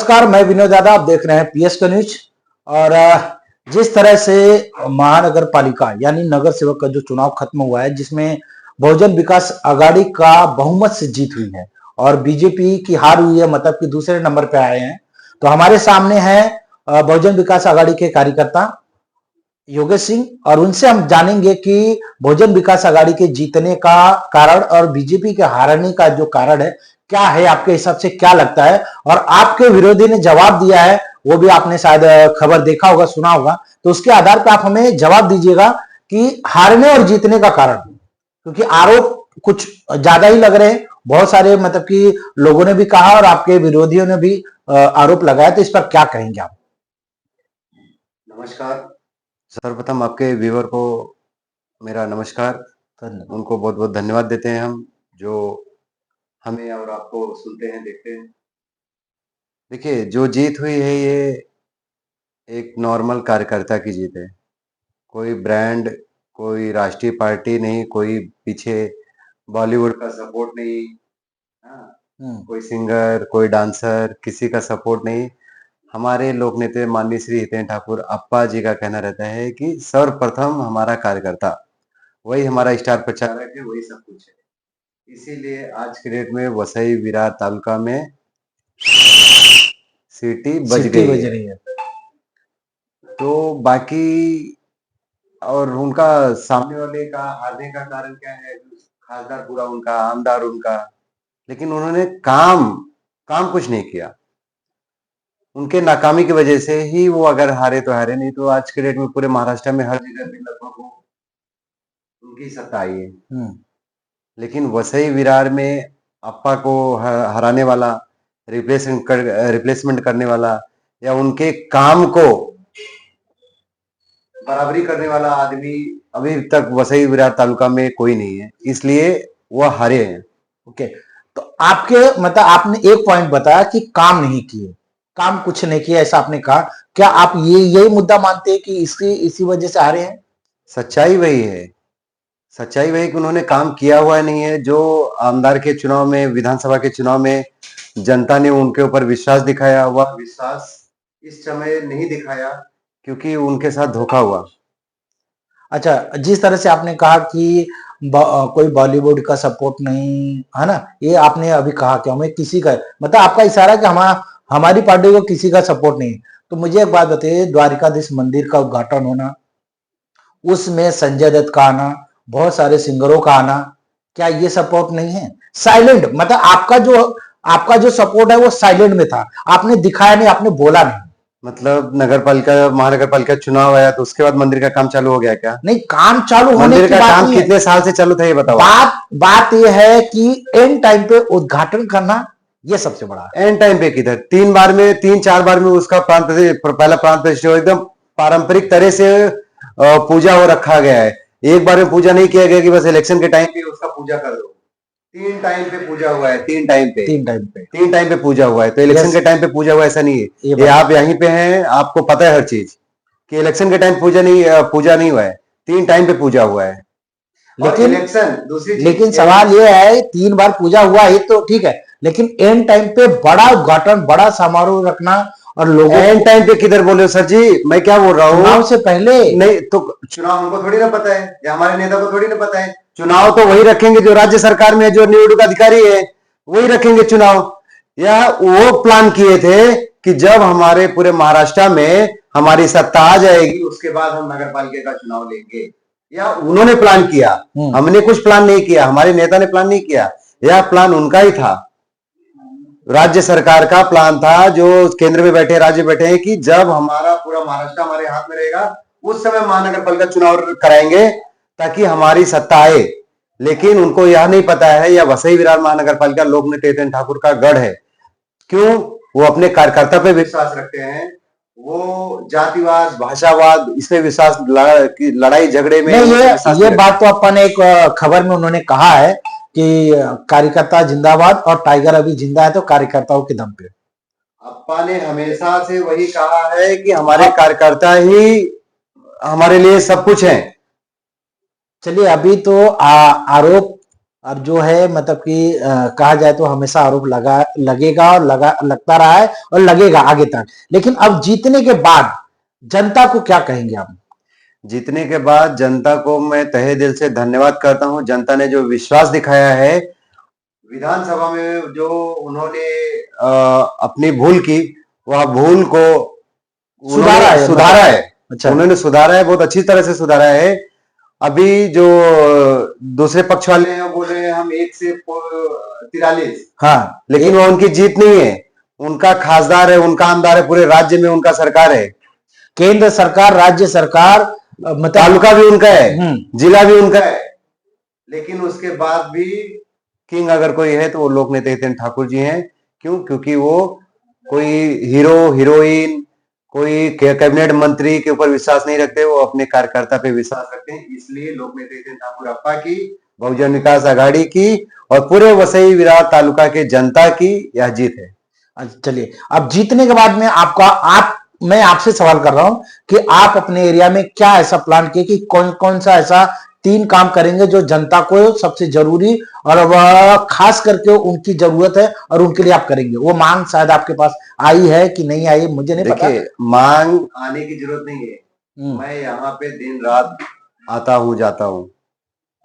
नमस्कार, मैं विनोद यादव। आप देख रहे हैं पीएस का न्यूज। और जिस तरह से महानगर पालिका यानी नगर सेवक का जो चुनाव खत्म हुआ है, जिसमें बहुजन विकास आघाड़ी का बहुमत से जीत हुई है और बीजेपी की हार हुई है, मतलब कि दूसरे नंबर पे आए हैं। तो हमारे सामने है बहुजन विकास आघाड़ी के कार्यकर्ता योगेश सिंह, और उनसे हम जानेंगे कि बहुजन विकास आघाड़ी के जीतने का कारण और बीजेपी के हारने का जो कारण है क्या है, आपके हिसाब से क्या लगता है। और आपके विरोधी ने जवाब दिया है, वो भी आपने शायद खबर देखा होगा, सुना होगा, तो उसके आधार पर आप हमें जवाब दीजिएगा कि हारने और जीतने का कारण, क्योंकि आरोप कुछ ज्यादा ही लग रहे हैं। बहुत सारे मतलब कि लोगों ने भी कहा और आपके विरोधियों ने भी आरोप लगाया, तो इस पर क्या कहेंगे आप। नमस्कार। सर्वप्रथम आपके व्यूअर को मेरा नमस्कार। उनको बहुत बहुत धन्यवाद देते हैं हम, जो हमें और आपको सुनते हैं, देखते हैं। देखिए, जो जीत हुई है ये एक नॉर्मल कार्यकर्ता की जीत है। कोई ब्रांड, कोई राष्ट्रीय पार्टी नहीं, कोई पीछे बॉलीवुड का सपोर्ट नहीं। हाँ, कोई सिंगर, कोई डांसर, किसी का सपोर्ट नहीं। हमारे लोक नेता माननीय श्री हितेन ठाकुर अप्पा जी का कहना रहता है कि सर्वप्रथम हमारा कार्यकर्ता, वही हमारा स्टार प्रचारक है, वही सब कुछ है। इसीलिए आज के डेट में वसई विरार तालुका में सीटी बज सिटी गई बज है। रही है। तो बाकी और उनका सामने वाले का हारने का कारण क्या है? खासदार पूरा उनका, आमदार उनका, लेकिन उन्होंने काम काम कुछ नहीं किया। उनके नाकामी की वजह से ही वो अगर हारे तो हारे, नहीं तो आज के डेट में पूरे महाराष्ट्र में हर जगह पे लगभग वो उनकी सत्ता आई है। लेकिन वसई विरार में अप्पा को हराने वाला, रिप्लेसमेंट करने वाला या उनके काम को बराबरी करने वाला आदमी अभी तक वसई विरार तालुका में कोई नहीं है, इसलिए वह हारे हैं। ओके, तो आपके मतलब आपने एक पॉइंट बताया कि काम नहीं किए, काम कुछ नहीं किया ऐसा आपने कहा। क्या आप ये यही मुद्दा मानते हैं कि इसकी इसी वजह से हारे हैं? सच्चाई वही है। सच्चाई वही कि उन्होंने काम किया हुआ नहीं है। जो आमदार के चुनाव में, विधानसभा के चुनाव में जनता ने उनके ऊपर विश्वास दिखाया, वह विश्वास इस समय नहीं दिखाया क्योंकि उनके साथ धोखा हुआ। अच्छा, जिस तरह से आपने कहा कि कोई बॉलीवुड का सपोर्ट नहीं है ना, ये आपने अभी कहा कि हमें किसी का, मतलब आपका इशारा कि हमारी पार्टी को किसी का सपोर्ट नहीं। तो मुझे एक बात बताइए, द्वारिकाधीश मंदिर का उद्घाटन होना, उसमें संजय दत्त का आना, बहुत सारे सिंगरों का आना, क्या ये सपोर्ट नहीं है? साइलेंट, मतलब आपका जो सपोर्ट है वो साइलेंट में था, आपने दिखाया नहीं, आपने बोला नहीं। मतलब महानगर पालिका चुनाव आया तो उसके बाद मंदिर का काम चालू हो गया क्या? नहीं, काम चालू होने मंदिर की का बात काम नहीं है। कितने साल से चालू था ये बताओ। बात यह है कि एंड टाइम पे उद्घाटन करना, ये सबसे बड़ा है। एंड टाइम पे किधर? 3 4 बार में उसका पहला प्रांत प्रतिष्ठा एकदम पारंपरिक तरह से पूजा हो रखा गया है। एक बार में पूजा नहीं किया गया कि बस इलेक्शन के टाइम पे उसका पूजा कर दो। 3 टाइम पे पूजा हुआ है, 3 टाइम पे पूजा हुआ है। तो इलेक्शन के टाइम पे पूजा हुआ ऐसा नहीं है। ये आप यहीं पे हैं, आपको पता है हर चीज कि इलेक्शन के टाइम पूजा नहीं हुआ है। 3 टाइम पे पूजा हुआ है। लेकिन लेकिन सवाल ये है, 3 बार पूजा हुआ है तो ठीक है, लेकिन एंड टाइम पे बड़ा उद्घाटन, बड़ा समारोह रखना, और लोगों एंड टाइम पे किधर बोले हो सर जी? मैं क्या बोल रहा हूँ? चुनाव से पहले नहीं तो चुनाव हमको थोड़ी ना पता है, या हमारे नेता को थोड़ी ना पता है। चुनाव तो वही रखेंगे जो राज्य सरकार में जो निवडणूक अधिकारी है, वही रखेंगे चुनाव। या वो प्लान किए थे कि जब हमारे पूरे महाराष्ट्र में हमारी सत्ता आ जाएगी उसके बाद हम नगर पालिका का चुनाव लेंगे, या उन्होंने प्लान किया। हमने कुछ प्लान नहीं किया, हमारे नेता ने प्लान नहीं किया। यह प्लान उनका ही था, राज्य सरकार का प्लान था, जो केंद्र में बैठे, राज्य बैठे हैं कि जब हमारा पूरा महाराष्ट्र हमारे हाथ में रहेगा उस समय महानगर पालिका चुनाव कराएंगे ताकि हमारी सत्ता आए। लेकिन उनको यह नहीं पता है, यह वसई विरार महानगर पालिका लोक नेता हितेन ठाकुर का गढ़ है। क्यों? वो अपने कार्यकर्ता पे विश्वास रखते हैं। वो जातिवाद, भाषावाद, इसमें विश्वास, लड़ाई झगड़े में नहीं, ये बात तो अपन ने एक खबर में उन्होंने कहा है कि कार्यकर्ता जिंदाबाद और टाइगर अभी जिंदा है, तो कार्यकर्ताओं के दम पे। अप्पा ने हमेशा से वही कहा है कि हमारे कार्यकर्ता ही हमारे लिए सब कुछ है। चलिए, अभी तो आरोप और जो है मतलब कि कहा जाए तो हमेशा आरोप लगेगा और लगता रहा है और लगेगा आगे तक। लेकिन अब जीतने के बाद जनता को क्या कहेंगे आप? जीतने के बाद जनता को मैं तहे दिल से धन्यवाद करता हूं। जनता ने जो विश्वास दिखाया है, विधानसभा में जो उन्होंने अपनी भूल की, वह भूल को सुधारा है। अच्छा। उन्होंने सुधारा है, बहुत अच्छी तरह से सुधारा है। अभी जो दूसरे पक्ष वाले हैं, बोले हैं हम 1 से 43, हाँ, लेकिन वो उनकी जीत नहीं है। उनका खासदार है, उनका आमदार है, पूरे राज्य में उनका सरकार है। केंद्र सरकार, राज्य सरकार, मतलब तालुका भी उनका है, जिला भी उनका है। लेकिन उसके बाद भी किंग अगर कोई है तो वो लोक नेता हितेन ठाकुर जी हैं। क्यों? क्योंकि वो कोई हीरो हीरोइन, कोई कैबिनेट मंत्री के ऊपर विश्वास नहीं रखते, वो अपने कार्यकर्ता पे विश्वास रखते हैं। इसलिए लोक नेता हितेन ठाकुर अप्पा की, बहुजन विकास आघाड़ी की और पूरे वसई विरार तालुका के जनता की यह जीत है। चलिए, अब जीतने के बाद में मैं आपसे सवाल कर रहा हूं कि आप अपने एरिया में क्या ऐसा प्लान किए कि कौन कौन सा ऐसा 3 काम करेंगे जो जनता को सबसे जरूरी और वह खास करके उनकी जरूरत है और उनके लिए आप करेंगे। वो मांग शायद आपके पास आई है कि नहीं आई, मुझे नहीं पता। देखिए, मांग आने की जरूरत नहीं है। मैं यहाँ पे दिन रात आता हूँ, जाता हूँ,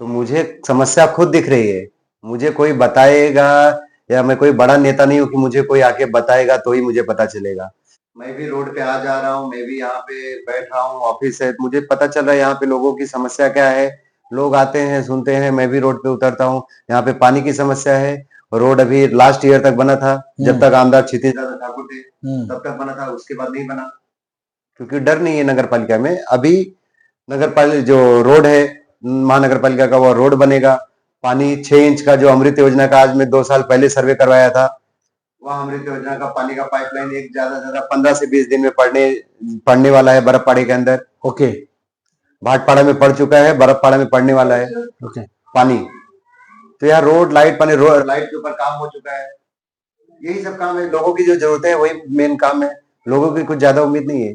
तो मुझे समस्या खुद दिख रही है। मुझे कोई बताएगा, या मैं कोई बड़ा नेता नहीं हूँ कि मुझे कोई आके बताएगा तो ही मुझे पता चलेगा। मैं भी रोड पे आ जा रहा हूँ, मैं भी यहाँ पे बैठ रहा हूँ, ऑफिस है, मुझे पता चल रहा है यहाँ पे लोगों की समस्या क्या है। लोग आते हैं, सुनते हैं, मैं भी रोड पे उतरता हूँ। यहाँ पे पानी की समस्या है। रोड अभी लास्ट ईयर तक बना था, जब तक आमदार क्षितिज दादा ठाकुर थे तब तक बना था, उसके बाद नहीं बना, क्योंकि डर नहीं है नगर पालिका में। अभी नगर पालिका जो रोड है महानगर पालिका का, वो रोड बनेगा। पानी 6 इंच का जो अमृत योजना का आज मैं 2 साल पहले सर्वे करवाया था, वह अमृत योजना का पानी का पाइपलाइन एक ज्यादा से ज्यादा 15 से 20 दिन में पड़ने वाला है बर्फपाड़ी के अंदर। ओके। भाटपाड़ा में पड़ चुका है, बर्फपाड़ा में पड़ने वाला है ओके। पानी। तो यार रोड, लाइट, पानी, लाइट के ऊपर काम हो चुका है। यही सब काम है, लोगों की जो जरूरत है वही मेन काम है। लोगों की कुछ ज्यादा उम्मीद नहीं है।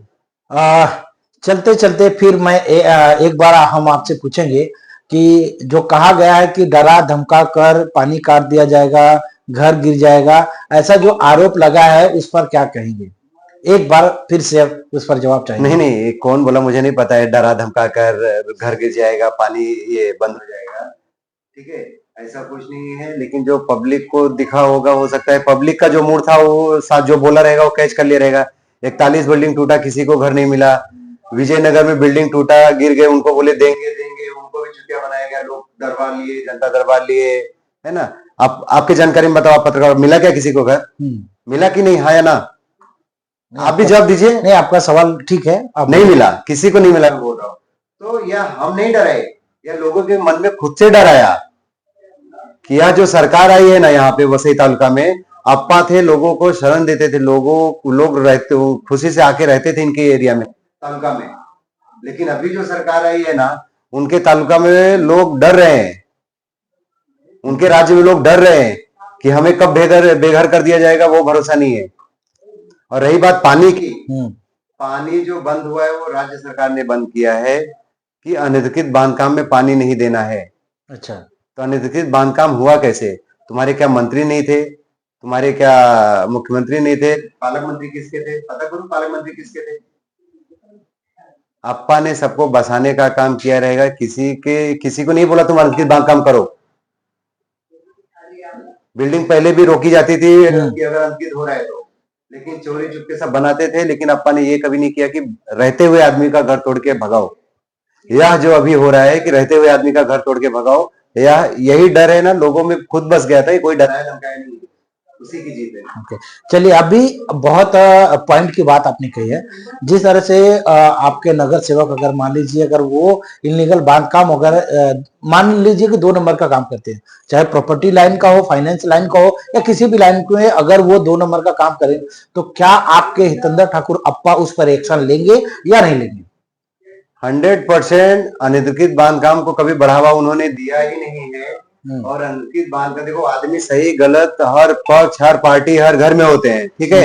चलते चलते फिर मैं एक बार हम आपसे पूछेंगे कि जो कहा गया है कि डरा धमका कर पानी काट दिया जाएगा, घर गिर जाएगा, ऐसा जो आरोप लगा है उस पर क्या कहेंगे? एक बार फिर से उस पर जवाब चाहिए। नहीं नहीं, कौन बोला, मुझे नहीं पता है। डरा धमका कर घर गिर जाएगा, पानी ये बंद हो जाएगा, ठीक है, ऐसा कुछ नहीं है। लेकिन जो पब्लिक को दिखा होगा, हो सकता है पब्लिक का जो मूड था वो साथ जो बोला रहेगा वो कैच कर लिया रहेगा। 41 बिल्डिंग टूटा, किसी को घर नहीं मिला। विजयनगर में बिल्डिंग टूटा, गिर गए, उनको बोले देंगे देंगे, उनको भी चुटिया बनाया गया। लोग दरबार लिए, जनता दरबार लिए, है ना। आप आपकी जानकारी में बताओ, आप पत्रकार, मिला क्या किसी को घर? मिला कि नहीं, हाँ या ना? आप भी जवाब दीजिए। नहीं, आपका सवाल ठीक है, आप नहीं मिला, किसी को नहीं मिला, मैं बोल रहा हूँ। तो यह हम नहीं डराए, यह लोगों के मन में खुद से डर आया कि यह जो सरकार आई है ना यहाँ पे वसई तालुका में, अप्पा थे, लोगों को शरण देते थे, लोग रहते खुशी से आके रहते थे इनके एरिया में, तालुका में। लेकिन अभी जो सरकार आई है ना, उनके तालुका में लोग डर रहे हैं, उनके राज्य में लोग डर रहे हैं कि हमें कब बेघर कर दिया जाएगा, वो भरोसा नहीं है। और रही बात पानी की, पानी जो बंद हुआ है वो राज्य सरकार ने बंद किया है कि अनधिकृत बांधकाम में पानी नहीं देना है। अच्छा, तो अनधिकृत बांधकाम हुआ कैसे? तुम्हारे क्या मंत्री नहीं थे? तुम्हारे क्या मुख्यमंत्री नहीं थे? पालक मंत्री किसके थे? पता करो पालक मंत्री किसके थे? अप्पा ने सबको बसाने का काम किया रहेगा। किसी को नहीं बोला तुम अनधिकृत बांधकाम करो। बिल्डिंग पहले भी रोकी जाती थी कि अगर अनधिकृत हो रहा है तो, लेकिन चोरी चुपके सब बनाते थे। लेकिन अप्पा ने ये कभी नहीं किया कि रहते हुए आदमी का घर तोड़ के भगाओ। यह जो अभी हो रहा है कि रहते हुए आदमी का घर तोड़ के भगाओ, यही डर है ना, लोगों में खुद बस गया था, कोई डराया धमकाया नहीं, उसी की जीत है। ओके, चलिए, अभी बहुत पॉइंट की बात आपने कही है। जिस तरह से आपके नगर सेवक, अगर मान लीजिए अगर वो इलीगल बांधकाम वगैरह, मान लीजिए कि 2 नंबर का काम करते हैं, चाहे प्रॉपर्टी लाइन का हो, फाइनेंस लाइन का हो, या किसी भी लाइन में, अगर वो 2 नंबर का काम करें, तो क्या आपके हितेंद्र ठाकुर अप्पा उस पर एक्शन लेंगे या नहीं लेंगे? 100% अनधिकृत बांधकाम को कभी बढ़ावा उन्होंने दिया ही नहीं है। और अनधिकृत बांधकाम, देखो, आदमी सही गलत हर पक्ष, हर पार्टी, हर घर में होते हैं, ठीक है।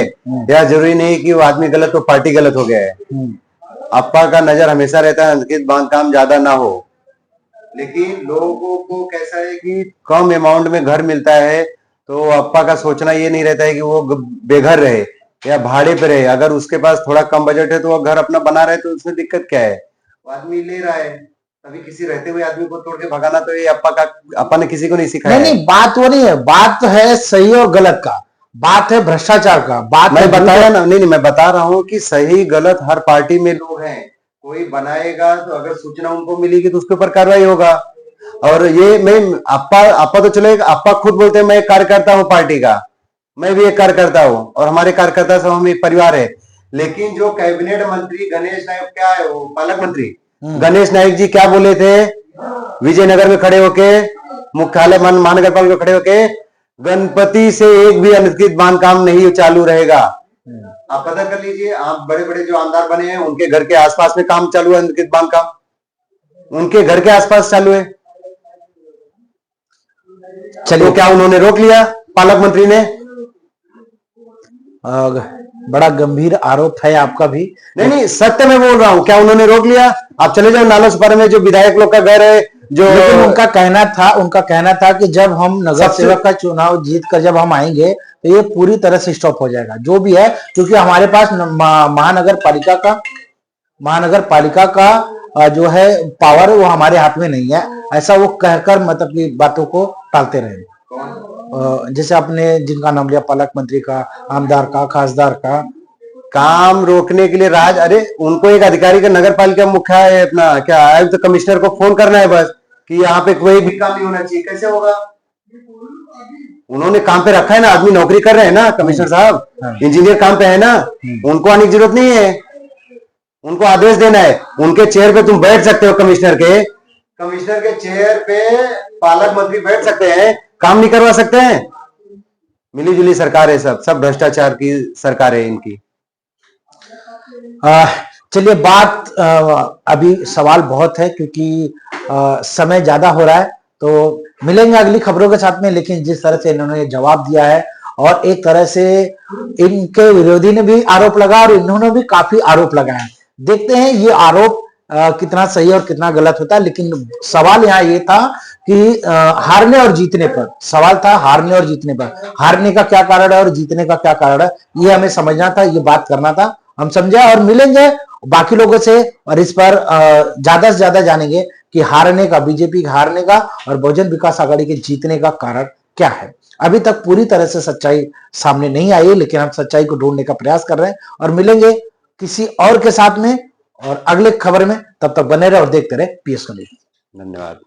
यह जरूरी नहीं कि वो आदमी गलत तो पार्टी गलत हो गया है। अप्पा का नजर हमेशा रहता है अनधिकृत बांधकाम ज्यादा ना हो, लेकिन लोगों को कैसा है कि कम अमाउंट में घर मिलता है, तो अप्पा का सोचना ये नहीं रहता है कि वो बेघर रहे या भाड़े पे रहे। अगर उसके पास थोड़ा कम बजट है तो वो घर अपना बना रहे, तो उसमें दिक्कत क्या है? वो आदमी ले रहा है। अभी किसी रहते हुए आदमी को तोड़ के भगाना तो ये अप्पा ने किसी को नहीं सिखाया नहीं है। नहीं, बात वो नहीं है, बात तो है सही और गलत का, बात है भ्रष्टाचार का, बात मैं है बताया ना, नहीं नहीं, मैं बता रहा हूँ कि सही गलत हर पार्टी में लोग हैं। कोई बनाएगा तो अगर सूचना उनको मिलेगी तो उसके ऊपर कार्रवाई होगा। और ये मैं अप्पा तो चलो, अप्पा खुद बोलते हैं मैं एक कार्यकर्ता हूँ पार्टी का, मैं भी एक कार्यकर्ता हूँ और हमारे कार्यकर्ता सब हम एक परिवार है। लेकिन जो कैबिनेट मंत्री गणेश नायक, क्या है वो, पालक मंत्री गणेश नायक जी क्या बोले थे विजयनगर में खड़े होके, मुख्यालय महानगर पालिका खड़े होके, गणपति से एक भी अनुचित बांधकाम नहीं चालू रहेगा। आप पता कर लीजिए, आप बड़े बड़े जो आमदार बने हैं उनके घर के आसपास में काम चालू है, अनुचित बांधकाम उनके घर के आसपास चालू है। चलिए, क्या उन्होंने रोक लिया पालक मंत्री ने? बड़ा गंभीर आरोप है आपका भी। नहीं नहीं, सत्य में बोल रहा हूं, क्या उन्होंने रोक लिया? आप चले जाओ नालोसपारा में जो विधायक लोग का घर है, जो लेकिन उनका कहना था कि जब हम नगर सेवक का चुनाव जीत कर जब हम आएंगे तो ये पूरी तरह से स्टॉप हो जाएगा जो भी है, क्योंकि हमारे पास महानगर पालिका का जो है पावर वो हमारे हाथ में नहीं है, ऐसा वो कहकर मतलब की बातों को टालते रहे। जैसे आपने जिनका नाम लिया, पालक मंत्री का, आमदार का, खासदार का, काम रोकने के लिए अरे उनको एक अधिकारी का नगर पालिका मुख्य अपना क्या आयुक्त तो कमिश्नर को फोन करना है बस कि यहाँ पे कोई भी काम नहीं होना चाहिए। कैसे होगा? उन्होंने काम पे रखा है ना, आदमी नौकरी कर रहे हैं ना, कमिश्नर साहब इंजीनियर काम पे है ना, उनको आने की जरूरत नहीं है। उनको आदेश देना है, उनके चेयर पे तुम बैठ सकते हो, कमिश्नर के चेयर पे पालक मंत्री बैठ सकते हैं, काम नहीं करवा सकते हैं? मिली जुली सरकार है, सब भ्रष्टाचार की सरकार है इनकी। चलिए, बात अभी सवाल बहुत है क्योंकि समय ज्यादा हो रहा है, तो मिलेंगे अगली खबरों के साथ में। लेकिन जिस तरह से इन्होंने जवाब दिया है और एक तरह से इनके विरोधी ने भी आरोप लगाया और इन्होंने भी काफी आरोप लगाए, देखते हैं ये आरोप कितना सही और कितना गलत होता है। लेकिन सवाल यहाँ ये था कि हारने और जीतने पर सवाल था, हारने और जीतने पर, हारने का क्या कारण है और जीतने का क्या कारण है, ये हमें समझना था, ये बात करना था। हम समझे और मिलेंगे बाकी लोगों से और इस पर ज्यादा से ज्यादा जानेंगे कि हारने का, बीजेपी हारने का और बहुजन विकास आघाड़ी के जीतने का कारण क्या है। अभी तक पूरी तरह से सच्चाई सामने नहीं आई है, लेकिन हम सच्चाई को ढूंढने का प्रयास कर रहे हैं और मिलेंगे किसी और के साथ में और अगले खबर में। तब तक बने रहे और देखते रहे पीएस न्यूज़। धन्यवाद।